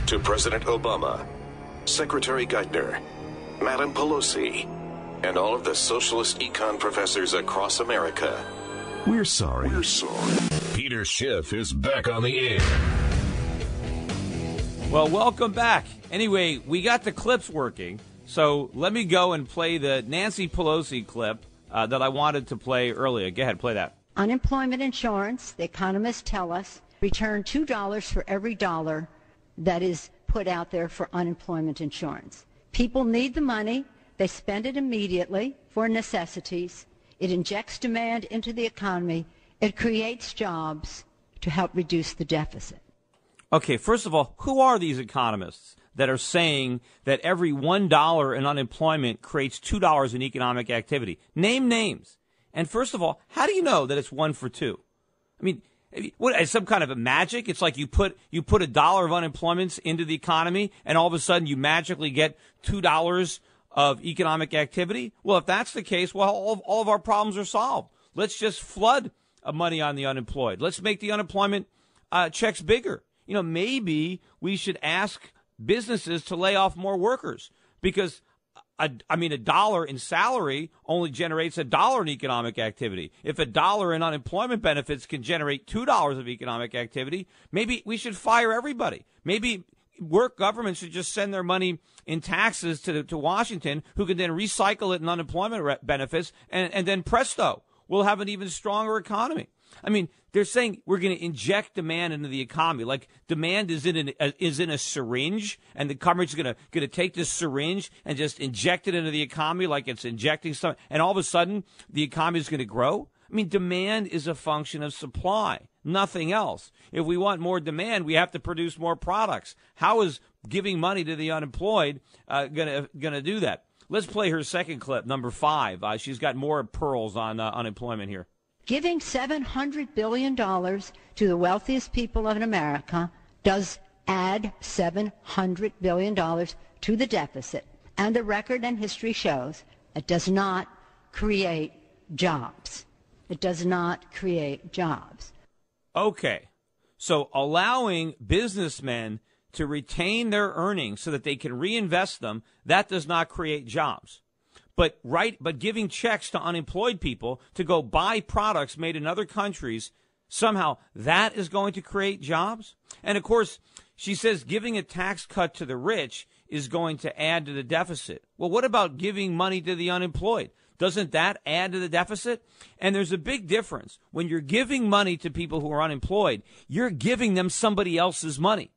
to President Obama, Secretary Geithner, Madam Pelosi, and all of the socialist econ professors across America. We're sorry. Peter Schiff is back on the air. Well, welcome back. Anyway, we got the clips working, so let me go and play the Nancy Pelosi clip that I wanted to play earlier. Go ahead, play that. Unemployment insurance, the economists tell us, return $2 for every dollar that is put out there for unemployment insurance. People need the money. They spend it immediately for necessities. It injects demand into the economy. It creates jobs to help reduce the deficit. Okay, first of all, who are these economists that are saying that every $1 in unemployment creates $2 in economic activity? Name names. And first of all, how do you know that it's 1 for 2? I mean, what is some kind of a magic? It's like you put $1 of unemployment into the economy, and all of a sudden you magically get $2 of economic activity. Well, if that's the case, well, all of our problems are solved. Let's just flood money on the unemployed. Let's make the unemployment checks bigger. You know, maybe we should ask businesses to lay off more workers because $1 in salary only generates $1 in economic activity. If $1 in unemployment benefits can generate $2 of economic activity, maybe we should fire everybody. Maybe governments should just send their money in taxes to Washington, who can then recycle it in unemployment benefits, and then presto, we'll have an even stronger economy. I mean, they're saying we're going to inject demand into the economy. Like demand is in a syringe, and the government's going to take this syringe and just inject it into the economy like it's injecting something, and all of a sudden the economy is going to grow. I mean, demand is a function of supply, nothing else. If we want more demand, we have to produce more products. How is giving money to the unemployed going to do that? Let's play her second clip, number 5. She's got more pearls on unemployment here. Giving $700 billion to the wealthiest people of America does add $700 billion to the deficit. And the record and history shows it does not create jobs. It does not create jobs. Okay. So allowing businessmen to retain their earnings so that they can reinvest them, that does not create jobs. But giving checks to unemployed people to go buy products made in other countries, somehow that is going to create jobs. And of course, she says giving a tax cut to the rich is going to add to the deficit. Well, what about giving money to the unemployed? Doesn't that add to the deficit? And there's a big difference. When you're giving money to people who are unemployed, you're giving them somebody else's money,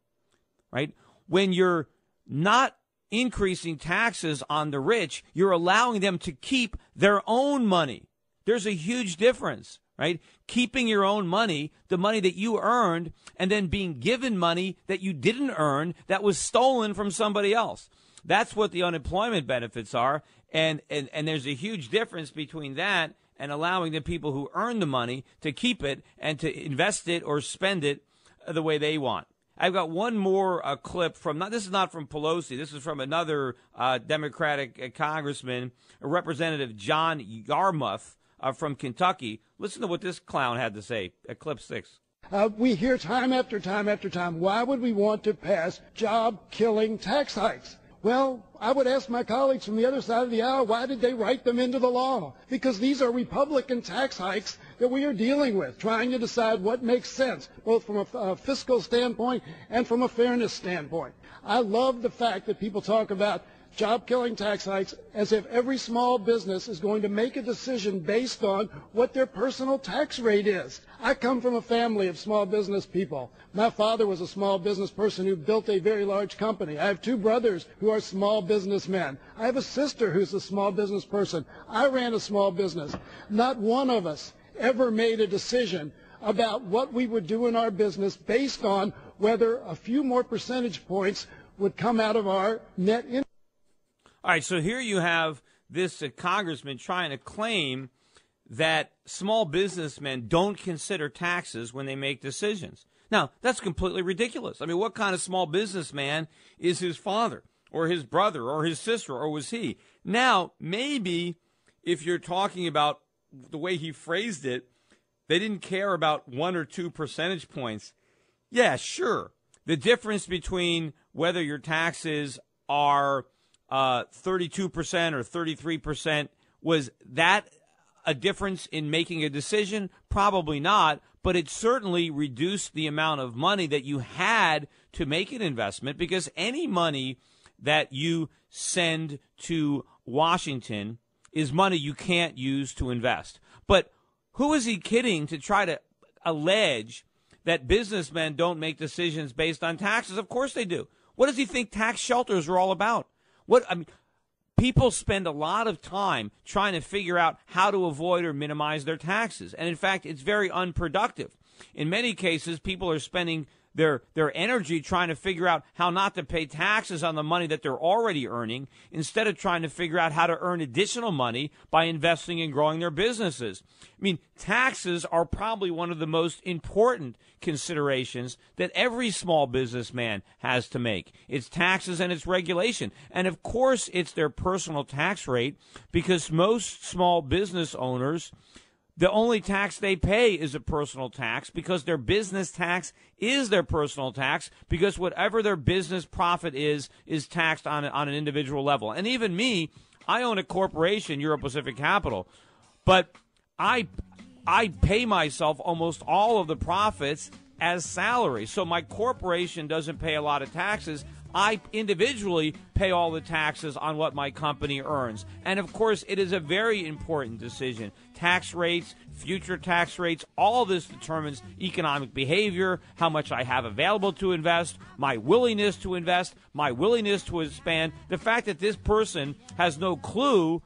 right? When you're not increasing taxes on the rich, you're allowing them to keep their own money. There's a huge difference, right? Keeping your own money, the money that you earned, and then being given money that you didn't earn that was stolen from somebody else. That's what the unemployment benefits are. And there's a huge difference between that and allowing the people who earn the money to keep it and to invest it or spend it the way they want. I've got one more clip from, this is not from Pelosi, this is from another Democratic congressman, Representative John Yarmuth from Kentucky. Listen to what this clown had to say at clip 6. We hear time after time after time, why would we want to pass job-killing tax hikes? Well, I would ask my colleagues from the other side of the aisle, why did they write them into the law? Because these are Republican tax hikes that we are dealing with, trying to decide what makes sense, both from a fiscal standpoint and from a fairness standpoint. I love the fact that people talk about job-killing tax hikes as if every small business is going to make a decision based on what their personal tax rate is. I come from a family of small business people. My father was a small business person who built a very large company. I have 2 brothers who are small businessmen. I have a sister who's a small business person. I ran a small business. Not one of us ever made a decision about what we would do in our business based on whether a few more percentage points would come out of our net income. All right, so here you have this congressman trying to claim that small businessmen don't consider taxes when they make decisions. Now, that's completely ridiculous. I mean, what kind of small businessman is his father or his brother or his sister, or was he? Now, maybe if you're talking about the way he phrased it, they didn't care about 1 or 2 percentage points. Yeah, sure. the difference between whether your taxes are 32% or 33%, was that a difference in making a decision? Probably not, but it certainly reduced the amount of money that you had to make an investment, because any money that you send to Washington is money you can't use to invest. But who is he kidding to try to allege that businessmen don't make decisions based on taxes? Of course they do. What does he think tax shelters are all about? People spend a lot of time trying to figure out how to avoid or minimize their taxes. And in fact, it's very unproductive. In many cases, people are spending their energy trying to figure out how not to pay taxes on the money that they're already earning, instead of trying to figure out how to earn additional money by investing and growing their businesses. I mean, taxes are probably one of the most important considerations that every small businessman has to make. It's taxes and it's regulation. And of course, it's their personal tax rate, because most small business owners, the only tax they pay is a personal tax, because their business tax is their personal tax, because whatever their business profit is taxed on an individual level. And even me, I own a corporation, Euro Pacific Capital, but I pay myself almost all of the profits as salary. So my corporation doesn't pay a lot of taxes. I individually pay all the taxes on what my company earns. And of course, it is a very important decision. Tax rates, future tax rates, all this determines economic behavior, how much I have available to invest, my willingness to invest, my willingness to expand. The fact that this person has no clue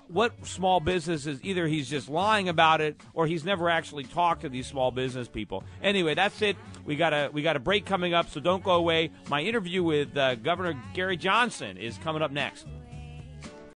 what small business is, either he's just lying about it or he's never actually talked to these small business people. Anyway, that's it. We got a break coming up, so don't go away. My interview with Governor Gary Johnson is coming up next.